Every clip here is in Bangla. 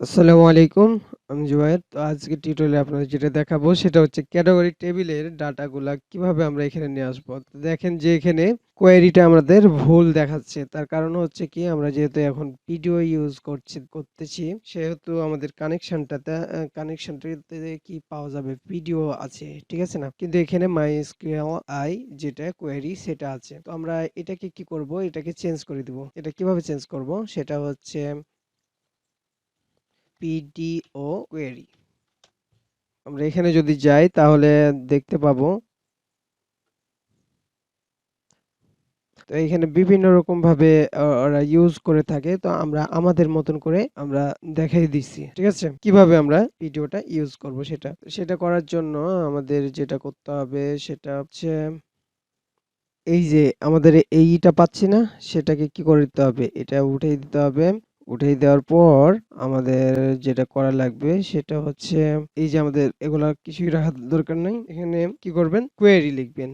আসসালামু আলাইকুম। আমি জুবায়ের। তো আজকের টিউটোরিয়ালে আপনাদের যেটা দেখাবো সেটা হচ্ছে ক্যাটেগরি টেবিলের ডাটাগুলা কিভাবে আমরা এখানে নিয়ে আসবো। তো দেখেন যে এখানে কোয়েরিটা আমাদের ভুল দেখাচ্ছে। তার কারণ হচ্ছে কি আমরা যেহেতু এখন পিডিও ইউজ করতেছি সেহেতু আমাদের কানেকশনটাতে কি পাওয়া যাবে পিডিও আছে। ঠিক আছে না? কিন্তু এখানে MySQL যেটা কোয়েরি সেটা আছে। তো আমরা এটাকে কি করব? এটাকে চেঞ্জ করে দিব। এটা কিভাবে চেঞ্জ করব? সেটা হচ্ছে PDO Query। আমরা এখানে যদি যাই তাহলে দেখতে পাবো। তো এখানে বিভিন্ন রকম ভাবে ওরা ইউজ করে থাকে। তো আমরা আমাদের মতন করে আমরা দেখাই দিচ্ছি। ঠিক আছে? কিভাবে আমরা ভিডিওটা ইউজ করব সেটা করার জন্য আমাদের যেটা করতে হবে সেটা হচ্ছে এই যে আমাদের এইটা পাচ্ছি না সেটাকে কি করে দিতে হবে? এটা উঠিয়ে দিতে হবে। উঠিয়ে দেওয়ার পর আমাদের যেটা করা লাগবে সেটা হচ্ছে এই যে আমাদের এগুলা কিছুই রাখার দরকার নাই। এখানে কি করবেন? কোয়েরি লিখবেন।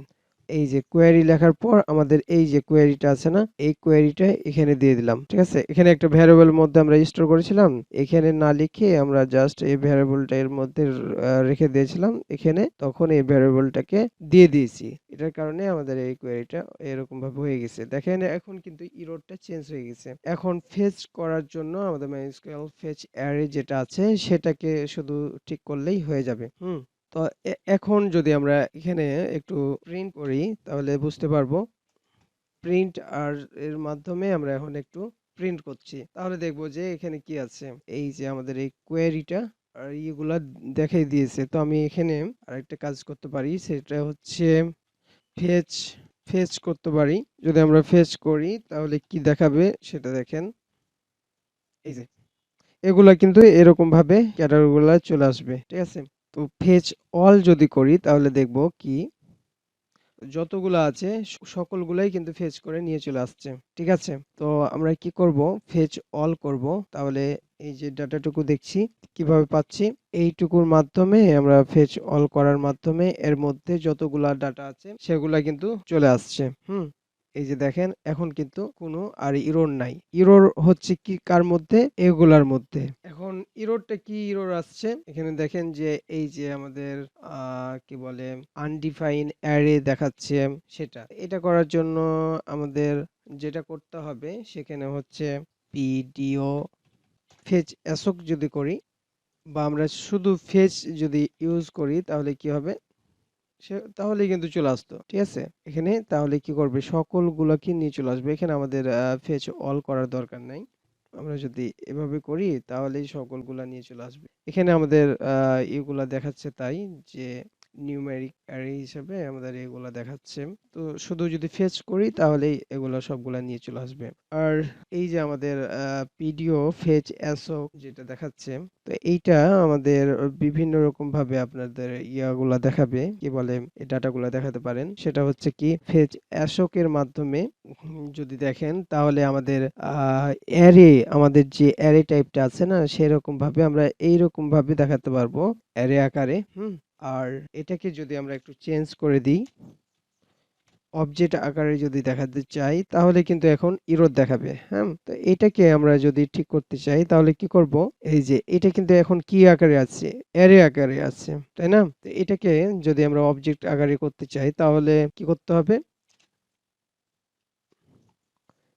এই যে কোয়েরি লেখার পর আমাদের এই যে কোয়েরিটা আছে না? এই কোয়েরিটা এখানে দিয়ে দিলাম। ঠিক আছে? এখানে একটা ভ্যারিয়েবল মধ্যে আমরা স্টোর করেছিলাম। এখানে না লিখে আমরা জাস্ট এই ভ্যারিয়েবলটা এর মধ্যে রেখে দিয়েছিলাম। এখানে তখন এই ভ্যারিয়েবলটাকে দিয়ে দিয়েছি। এটার কারণে আমাদের এই কোয়েরিটা এরকম ভাবে হয়ে গেছে। দেখেন এখন কিন্তু এররটা চেঞ্জ হয়ে গেছে। এখন ফেচ করার জন্য আমাদের MySQL ফেচ অ্যারে যেটা আছে সেটাকে শুধু ঠিক করলেই হয়ে যাবে। তো এখন যদি আমরা এখানে একটু প্রিন্ট করি তাহলে বুঝতে পারবো। প্রিন্ট আর এর মাধ্যমে আমরা এখন একটু প্রিন্ট করছি। তাহলে দেখবো যে এখানে কি আছে। এই যে আমাদের এই কোয়েরিটা আর ইয়েগুলা দেখাই দিয়েছে। তো আমি এখানে আরেকটা কাজ করতে পারি সেটা হচ্ছে ফেচ ফেচ করতে পারি। যদি আমরা ফেচ করি তাহলে কি দেখাবে সেটা দেখেন। এই যে এগুলা কিন্তু এরকম ভাবে ক্যাটাগরি গুলা চলে আসবে। ঠিক আছে? তো ফেচ অল যদি করি তাহলে দেখবো কি যতগুলা আছে সকলগুলাই কিন্তু ফেচ করে নিয়ে চলে আসছে। ঠিক আছে? তো আমরা কি করব? ফেচ অল করব। তাহলে এই যে ডাটাটুকু দেখছি কিভাবে পাচ্ছি? এইটুকুর মাধ্যমে আমরা ফেচ অল করার মাধ্যমে এর মধ্যে যতগুলা ডাটা আছে সেগুলা কিন্তু চলে আসছে। এই যে দেখেন এখন কিন্তু কোনো আর এরর নাই। এরর হচ্ছে কি কার মধ্যে? এগুলার মধ্যে। এখন এররটা কি এরর আসছে? এখানে দেখেন যে এই যে আমাদের কি বলে undefined array দেখাচ্ছে সেটা। এটা করার জন্য আমাদের যেটা করতে হবে সেখানে হচ্ছে PDO fetch assoc যদি করি বা আমরা শুধু fetch যদি ইউজ করি তাহলে কি হবে? তাহলেই কিন্তু চলে আসতো। ঠিক আছে? এখানে তাহলে কি করবে? সকলগুলাকে নিয়ে চলে আসবে। এখানে আমাদের fetch all করার দরকার নাই। আমরা যদি এভাবে করি তাহলেই সকলগুলা নিয়ে চলে আসবে। এখানে আমাদের এগুলা দেখাচ্ছে তাই যে নিউমেরিক অ্যারে হিসেবে আমাদের এগুলা দেখাচ্ছে। তো শুধু যদি ফেচ করি তাহলেই এগুলা সবগুলা নিয়ে চলে আসবে। আর এই যে আমাদের পিডিও ফেচ অ্যাসো যেটা দেখাচ্ছে তো এইটা আমাদের বিভিন্ন রকম ভাবে আপনাদের ইয়াগুলা দেখাবে কি বলে এই ডাটাগুলা দেখাতে পারেন সেটা হচ্ছে কি ফেচ অ্যাসোকের মাধ্যমে যদি দেখেন তাহলে আমাদের অ্যারে আমাদের যে অ্যারে টাইপটা আছে না সেরকম ভাবে আমরা এইরকম ভাবে দেখাতে পারবো অ্যারে আকারে আর এটাকে যদি আমরা একটু চেঞ্জ করে দিই অবজেক্ট আকারে যদি দেখাতে চাই তাহলে কিন্তু এখন এরর দেখাবে। তো এটাকে আমরা যদি ঠিক করতে চাই তাহলে কি করব? এই যে এটা কিন্তু এখন কি আকারে আছে? অ্যারে আকারে আছে। তাই না? তো এটাকে যদি আমরা অবজেক্ট আকারে করতে চাই তাহলে কি করতে হবে?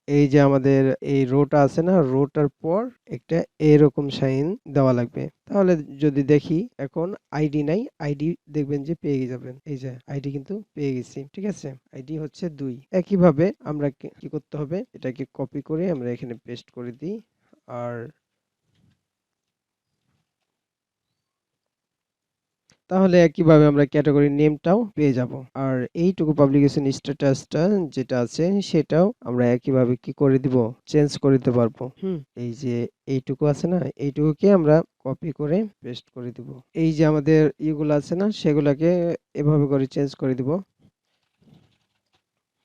এই যে আমাদের এই রোটা আছে না রোটার পর একটা এরকম সাইন দেওয়া লাগবে তাহলে যদি দেখি এখন আইডি নাই আইডি দেখবেন যে পেয়ে যাবেন এই যে আইডি কিন্তু পেয়ে গেছি ঠিক আছে আইডি হচ্ছে 2 একইভাবে আমরা কি করতে হবে এটাকে কপি করে আমরা এখানে পেস্ট করে দিই আর তাহলে একইভাবে আমরা ক্যাটাগরি নেমটাও পেয়ে যাব আর এইটুকু পাবলিকেশন স্ট্যাটাসটা যেটা আছে সেটাও আমরা একইভাবে কি করে দিব চেঞ্জ করে দিতে পারবো এই যে এইটুকু আছে না এইটুকুকে আমরা কপি করে পেস্ট করে দিব এই যে আমাদের ইগুলো আছে না সেগুলাকে এভাবে করে চেঞ্জ করে দিব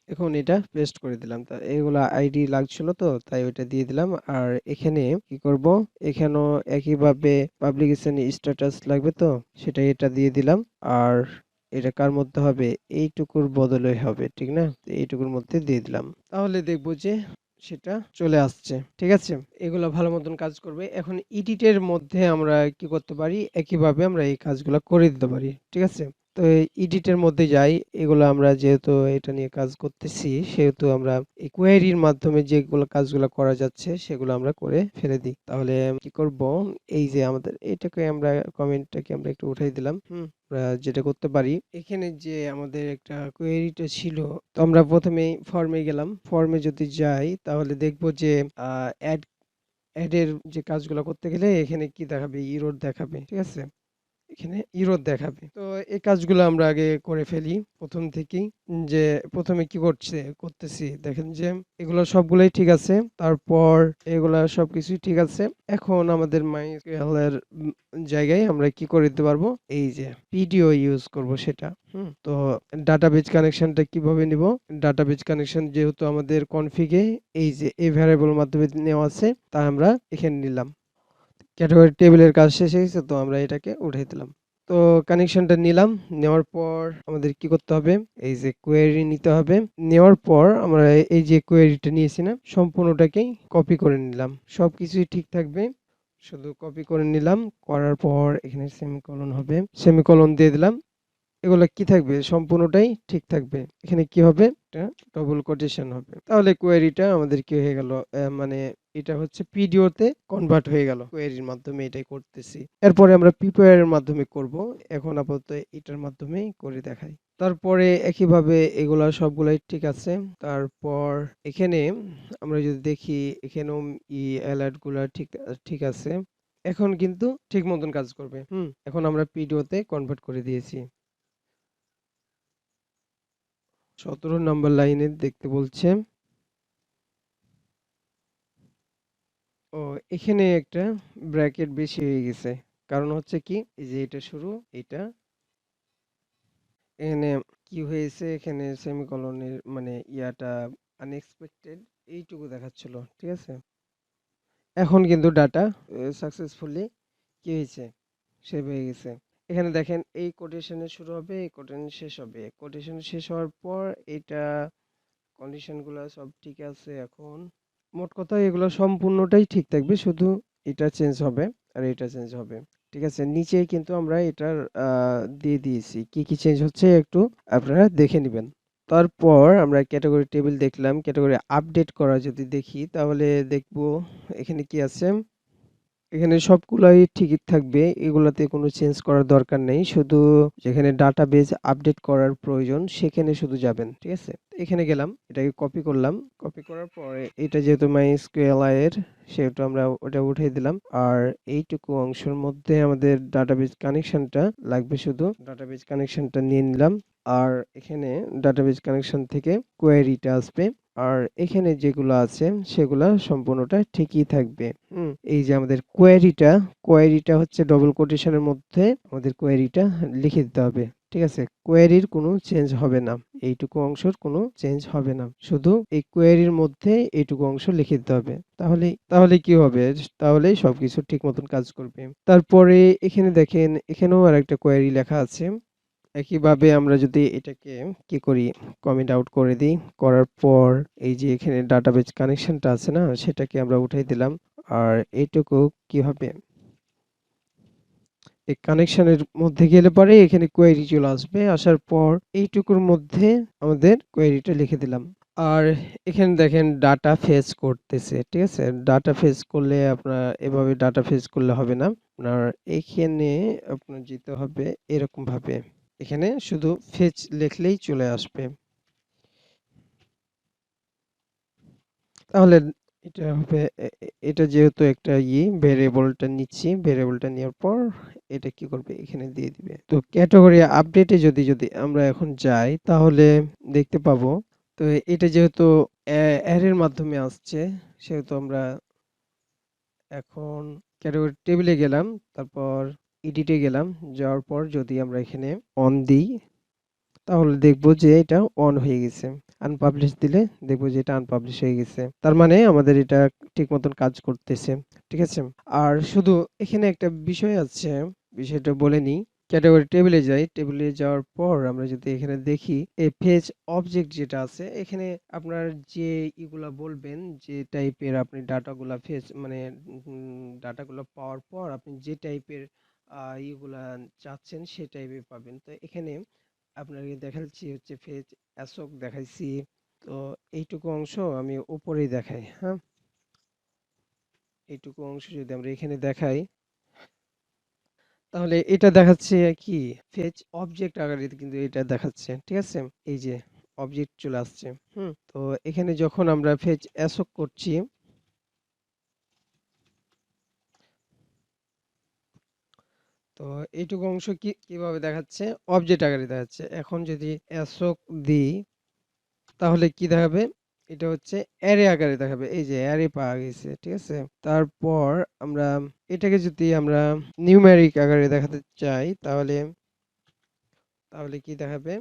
এখন এটা পেস্ট করে দিলাম তা এগুলা আইডি লাগছিল তো তাই ওইটা দিয়ে দিলাম আর এখানে কি করব এখানেও একইভাবে পাবলিকেশন স্ট্যাটাস লাগবে তো সেটা এটা দিয়ে দিলাম আর এটা কার মধ্যে হবে এইটুকুর বদলে হবে ঠিক না এইটুকুর মধ্যে দিয়ে দিলাম তাহলে দেখবো যে সেটা চলে আসছে। ঠিক আছে? এগুলা ভালো মতন কাজ করবে। এখন এডিটের মধ্যে আমরা কি করতে পারি? একইভাবে আমরা এই কাজগুলা করে দিতে পারি। ঠিক আছে? তো এই এডিটের মধ্যে যাই। এগুলো আমরা যেহেতু এটা নিয়ে কাজ করতেছি, সেহেতু আমরা এই কোয়েরির মাধ্যমে যেগুলো কাজগুলা করা যাচ্ছে, সেগুলো আমরা করে ফেলে দিই। তাহলে কি করব? এই যে আমাদের এটাকে আমরা কমেন্টটাকে আমরা একটু উঠাই দিলাম। আমরা যেটা করতে পারি, এখানে যে আমাদের একটা কোয়েরিটা ছিল, তো আমরা প্রথমেই ফর্মে গেলাম। ফর্মে যদি যাই তাহলে দেখব যে আ এড এর যে কাজগুলা করতে গেলে এখানে কি দেখাবে? এরর দেখাবে। ঠিক আছে? এখানে এরর দেখাবে। তো এই কাজগুলো আমরা আগে করে ফেলি ১ম থেকেই। যে ১ম এ কি করতেছি দেখেন যে এগুলো সবগুলাই ঠিক আছে। তারপর এগুলা সবকিছুই ঠিক আছে। এখন আমাদের MySQL এর জায়গায় আমরা কি করে দিতে পারবো? এই যে PDO ইউজ করব সেটা। তো ডাটাবেজ কানেকশনটা কিভাবে নিব? ডাটাবেজ কানেকশন যেহেতু আমাদের কনফিগে এই যে এই ভ্যারিয়েবল মাধ্যমে নেওয়া আছে, তা আমরা এখানে নিলাম। ক্যাটাগরি টেবিলের কাজ শেষ হয়ে গেছে, তো আমরা এটাকে উঠাই দিলাম। তো কানেকশনটা নিলাম। নেওয়ার পর আমাদের কি করতে হবে? এই যে কোয়েরি নিতে হবে। নেওয়ার পর আমরা এই যে কোয়েরিটা নিয়েছি না? সম্পূর্ণটাকেই কপি করে নিলাম। সবকিছুই ঠিক থাকবে। শুধু কপি করে নিলাম। করার পর এখানে সেমিকোলন হবে। সেমিকোলন দিয়ে দিলাম। এগুলা কি থাকবে? সম্পূর্ণটাই ঠিক থাকবে। এখানে কি হবে? একটা ডবল কোটেশন হবে। তাহলে কোয়েরিটা আমাদের কি হয়ে গেল? মানে এটা হচ্ছে পিডিও তে কনভার্ট হয়ে গেল। কোয়েরির মাধ্যমে এটাই করতেছি। এরপরে আমরা প্রিপেয়ার এর মাধ্যমে করব। এখন আপাতত এটার মাধ্যমেই করে দেখাই। তারপরে একইভাবে এগুলা সবগুলাই ঠিক আছে। তারপর এখানে আমরা যদি দেখি এখানেও এলার্ট গুলা ঠিক আছে। এখন কিন্তু ঠিক মতন কাজ করবে। এখন আমরা পিডিও তে কনভার্ট করে দিয়েছি। ১৭ নাম্বার লাইনে দেখতে বলছে। ও, এখানে একটা ব্র্যাকেট বেশি হয়ে গেছে। কারণ হচ্ছে কি? এই যে এটা শুরু, এটা এখানে কি হয়েছে? এখানে সেমিকোলনের মানে ইয়াটা আনএক্সপেক্টেড এইটুকু দেখাচ্ছিল। ঠিক আছে? এখন কিন্তু ডাটা সাকসেসফুলি কি হয়েছে? সেভ হয়ে গেছে। এখানে দেখেন এই কোটেশনে শুরু হবে, এই কোটেশনে শেষ হবে। কোটেশন শেষ হওয়ার পর এটা কন্ডিশন গুলা সব ঠিক আছে এখন। মোট কথা এগুলো সম্পূর্ণটাই ঠিক থাকবে, শুধু এটা চেঞ্জ হবে আর এটা চেঞ্জ হবে। ঠিক আছে? নিচে কিন্তু আমরা এটার দিয়ে দিয়েছি। কি, কি চেঞ্জ হচ্ছে একটু আপনারা দেখে নিবেন। তারপর আমরা ক্যাটেগরি টেবিল দেখলাম। ক্যাটেগরি আপডেট করা যদি দেখি তাহলে দেখব এখানে কি আছে? এখানে সবগুলাই ঠিকই থাকবে। এগুলাতে কোনো চেঞ্জ করার দরকার নেই। শুধু যেখানে ডাটাবেজ আপডেট করার প্রয়োজন সেখানে শুধু যাবেন। ঠিক আছে? এখানে গেলাম, এটাকে কপি করলাম। কপি করার পরে এটা যেহেতু MySQL এর, সেহেতু আমরা ওটা উঠিয়ে দিলাম। আর এইটুকু অংশের মধ্যে আমাদের ডাটাবেজ কানেকশনটা লাগবে শুধু। ডাটাবেজ কানেকশনটা নিয়ে নিলাম। আর এখানে ডাটাবেজ কানেকশন থেকে কোয়েরিটা আসবে। আর এখানে যেগুলো আছে সেগুলা সম্পূর্ণটা ঠিকই থাকবে। এই যে আমাদের কোয়েরিটা হচ্ছে ডবল কোটেশনের মধ্যে আমাদের কোয়েরিটা লিখে দিতে হবে। ঠিক আছে? কোয়েরির কোনো চেঞ্জ হবে না। এইটুকু অংশের কোনো চেঞ্জ হবে না। শুধু এই কোয়েরির মধ্যে এইটুকু অংশ লিখে দিতে হবে। তাহলে কি হবে? তাহলেই সবকিছু ঠিক মতন কাজ করবে। তারপরে এখানে দেখেন, এখানেও আরেকটা কোয়েরি লেখা আছে। একইভাবে আমরা যদি এটাকে কি করি? কমেন্ট আউট করে দিই। করার পর এই যে এখানে ডাটাবেজ কানেকশনটা আছে না? সেটাকে আমরা উঠাই দিলাম। আর এইটুকু কি হবে? এই কানেকশনের মধ্যে গেলে পরে এখানে কোয়েরি চলে আসবে। আসার পর এইটুকুর মধ্যে আমাদের কোয়েরিটা লিখে দিলাম। আর এখানে দেখেন ডাটা ফেচ করতেছে। ঠিক আছে? ডাটা ফেচ করলে আপনার এভাবে ডাটা ফেচ করলে হবে না। আপনার এখানে আপনার যেতে হবে এরকম ভাবে। এখানে শুধু ফেচ লিখলেই চলে আসবে। তাহলে এটা হবে এটা যেহেতু একটা ভেরিয়েবলটা নিচ্ছি, ভেরিয়েবলটা নেওয়ার পর এটা কি করবে? এখানে দিয়ে দিবে। তো ক্যাটেগরি আপডেটে যদি আমরা এখন যাই তাহলে দেখতে পাবো। তো এটা যেহেতু অ্যারের মাধ্যমে আসছে, সেহেতু আমরা এখন ক্যাটেগরি টেবিলে গেলাম, তারপর এডিটে গেলাম। যাওয়ার পর যদি আমরা এখানে অন দিই তাহলে দেখবো যে এটা অন হয়ে গেছে। আনপাবলিশ দিলে দেখবো যে এটা আনপাবলিশ হয়ে গেছে। তার মানে আমাদের এটা ঠিক মতন কাজ করতেছে। ঠিক আছে? আর শুধু এখানে একটা বিষয় আছে, বিষয়টা বলে নিই। ক্যাটাগরি টেবিলে যাই। টেবিলে যাওয়ার পর আমরা যদি এখানে দেখি এই ফেচ অবজেক্ট যেটা আছে এখানে আপনার যে ইগুলা বলবেন, যে টাইপের আপনি ডাটাগুলা ফেচ মানে ডাটাগুলা পাওয়ার পর আপনি যে টাইপের ইগুলা চাচ্ছেন সে টাইপের পাবেন। তো এখানে আপনাকে দেখাচ্ছি হচ্ছে ফেচ অ্যাসোক দেখাইছি। তো এইটুকু অংশ আমি উপরেই দেখাই, হ্যাঁ? এইটুকু অংশ যদি আমরা এখানে দেখাই তাহলে এটা দেখাচ্ছে কি ফেচ অবজেক্ট আকারে কিন্তু এটা দেখাচ্ছে, ঠিক আছে? এই যে অবজেক্ট চলে আসছে। তো এখানে যখন আমরা ফেচ অ্যাসোক করছি তো এইটুকু অংশ কিভাবে দেখাচ্ছে অবজেক্ট আকারে দেখাচ্ছে। এখন যদি অ্যাসোক দিই তাহলে কি দেখাবে, এটা হচ্ছে অ্যারে আকারে দেখাবে। এই যে অ্যারে পাওয়া গেছে, ঠিক আছে? তারপর আমরা এটাকে যদি আমরা নিউমেরিক আকারে দেখাতে চাই তাহলে তাহলে কি দেখাবে,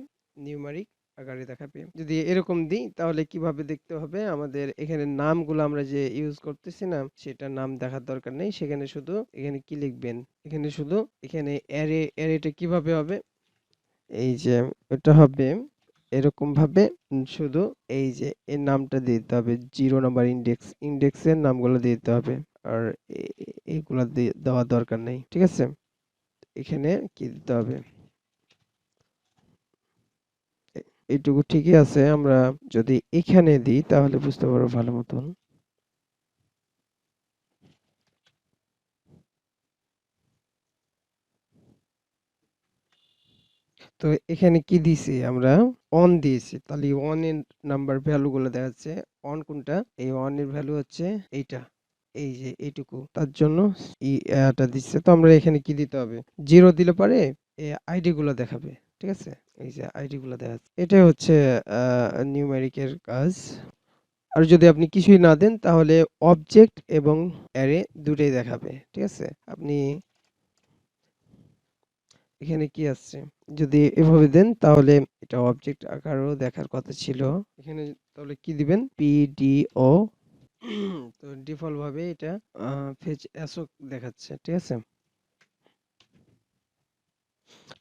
নিউমারিক আকারে দেখাবে। যদি এরকম দিই তাহলে কিভাবে দেখতে হবে, আমাদের এখানে নামগুলো আমরা যে ইউজ করতেছি না সেটা নাম দেখার দরকার নেই। সেখানে শুধু এখানে কি লিখবেন, এখানে শুধু এখানে অ্যারেটা কিভাবে হবে, এই যে এটা হবে এরকম ভাবে। শুধু এই যে এর নামটা দিয়ে দিতে হবে, 0 নাম্বার ইন্ডেক্সের নামগুলো দিয়ে দিতে হবে। আর এইগুলা দেওয়ার দরকার নেই, ঠিক আছে? এখানে কি দিতে হবে, এইটুকু ঠিকই আছে। আমরা যদি এখানে দিই তাহলে বুঝতে পারবো ভালো মতন। তো এখানে কি দিছি আমরা, অন দিয়েছি। তাহলে অন এর নাম্বার ভ্যালু গুলো দেখাচ্ছে। অন কোনটা, এই অন এর ভ্যালু হচ্ছে এইটা, এই যে এইটুকু। তার জন্য এটা দিচ্ছে। তো আমরা এখানে কি দিতে হবে, 0 দিলে পরে আইডি গুলো দেখাবে, ঠিক আছে? এই যে আইডি গুলো দেখাচ্ছে, এটাই হচ্ছে নিউমেরিকের কাজ। আর যদি আপনি কিছুই না দেন তাহলে অবজেক্ট এবং অ্যারে দুটোই দেখাবে, ঠিক আছে? আপনি এখানে কি আসছে, যদি এভাবে দেন তাহলে এটা অবজেক্ট আকারেও দেখার কথা ছিল। এখানে তাহলে কি দিবেন, পিডিও। তো ডিফল্ট ভাবে এটা ফেচ অ্যাসোক দেখাচ্ছে, ঠিক আছে?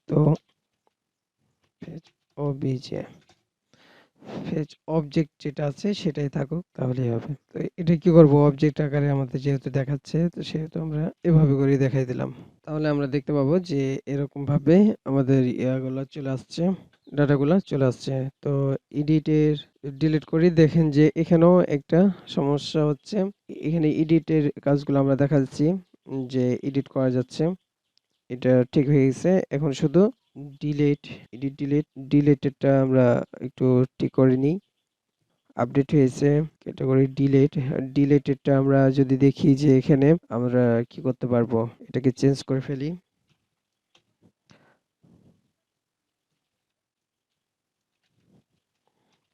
তো ফেচ ওবিজে, ফেচ অবজেক্ট যেটা আছে সেটাই থাকুক তাহলেই হবে। তো এটা কি করব, অবজেক্ট আকারে আমাদের যেহেতু দেখাচ্ছে তো সেহেতু আমরা এভাবে করে দেখাই দিলাম। তাহলে আমরা দেখতে পাবো যে এরকম ভাবে আমাদের ইয়াগুলা চলে আসছে, ডাটাগুলা চলে আসছে। তো এডিটের ডিলিট করি, দেখেন যে এখানেও একটা সমস্যা হচ্ছে। এখানে এডিটের কাজগুলো আমরা দেখাচ্ছি যে এডিট করা যাচ্ছে, এটা ঠিক হয়ে গেছে। এখন শুধু ডিলিট, ডিলিটেডটা আমরা একটু ঠিক করে নিই। আপডেট হয়েছে, ক্যাটাগরি ডিলেটেডটা আমরা যদি দেখি যে এখানে আমরা কি করতে পারবো, এটাকে চেঞ্জ করে ফেলি।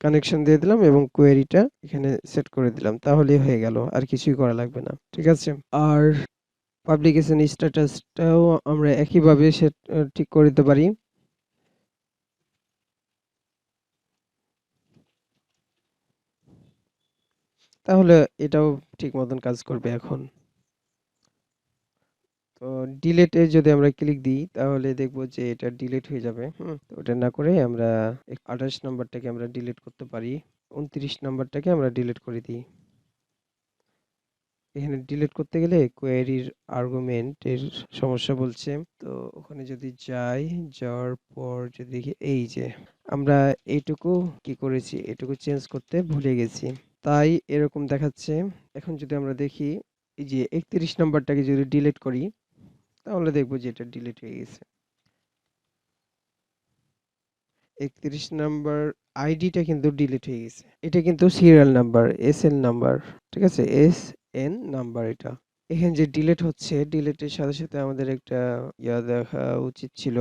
কানেকশন দিয়ে দিলাম এবং কোয়েরিটা এখানে সেট করে দিলাম, তাহলেই হয়ে গেল, আর কিছুই করা লাগবে না, ঠিক আছে? আর পাবলিকেশন স্ট্যাটাসটাও আমরা একইভাবে সেট ঠিক করে দিতে পারি। তাহলে এটাও ঠিক মতন কাজ করবে এখন। তো ডিলেটে যদি আমরা ক্লিক দিই তাহলে দেখব যে এটা ডিলিট হয়ে যাবে। তো ওটা না করে আমরা 28 নাম্বারটাকে আমরা ডিলিট করতে পারি, 29 নাম্বারটাকে আমরা ডিলিট করে দিই। এখানে ডিলিট করতে গেলে কোয়েরির আর্গুমেন্টের সমস্যা বলছে। তো ওখানে যদি যাই, যাওয়ার পর যদি দেখি এই যে আমরা এইটুকু কি করেছি, এটুকু চেঞ্জ করতে ভুলে গেছি, তাই এরকম দেখাচ্ছে। এখন যদি আমরা দেখি এই যে 31 নাম্বারটাকে যদি ডিলিট করি তাহলে দেখবো যে এটা ডিলিট হয়ে গেছে। 31 নাম্বার আইডিটা কিন্তু ডিলিট হয়ে গেছে। এটা কিন্তু সিরিয়াল নাম্বার, এসএন নাম্বার, ঠিক আছে? এসএন নাম্বার এটা। এখানে যে ডিলিট হচ্ছে, ডিলিটের সাথে সাথে আমাদের একটা দেখা উচিত ছিল।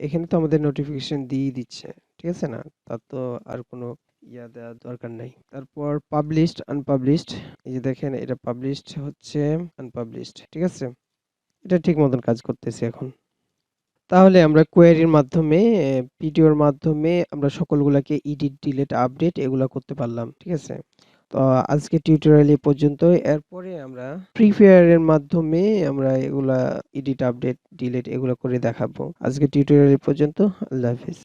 এখানে তো আমাদের নোটিফিকেশন দিয়ে দিচ্ছে, ঠিক আছে না? তার তো আর কোনো দেওয়ার দরকার নাই। তারপর পাবলিশড, আনপাবলিশড, এই যে দেখেন এটা পাবলিশড হচ্ছে, আনপাবলিশড, ঠিক আছে? এটা ঠিক মতন কাজ করতেছে এখন। তাহলে আমরা কোয়েরির মাধ্যমে পিডিওর মাধ্যমে আমরা সকলগুলাকে এডিট, ডিলিট, আপডেট এগুলা করতে পারলাম, ঠিক আছে? তো আজকে টিউটোরিয়াল এই পর্যন্তই। এরপরে আমরা ফ্রি ফায়ার এর মাধ্যমে আমরা এগুলা এডিট, আপডেট, ডিলিট এগুলা করে দেখাবো। আজকে টিউটোরিয়াল এই পর্যন্ত। আল্লাহ হাফেজ।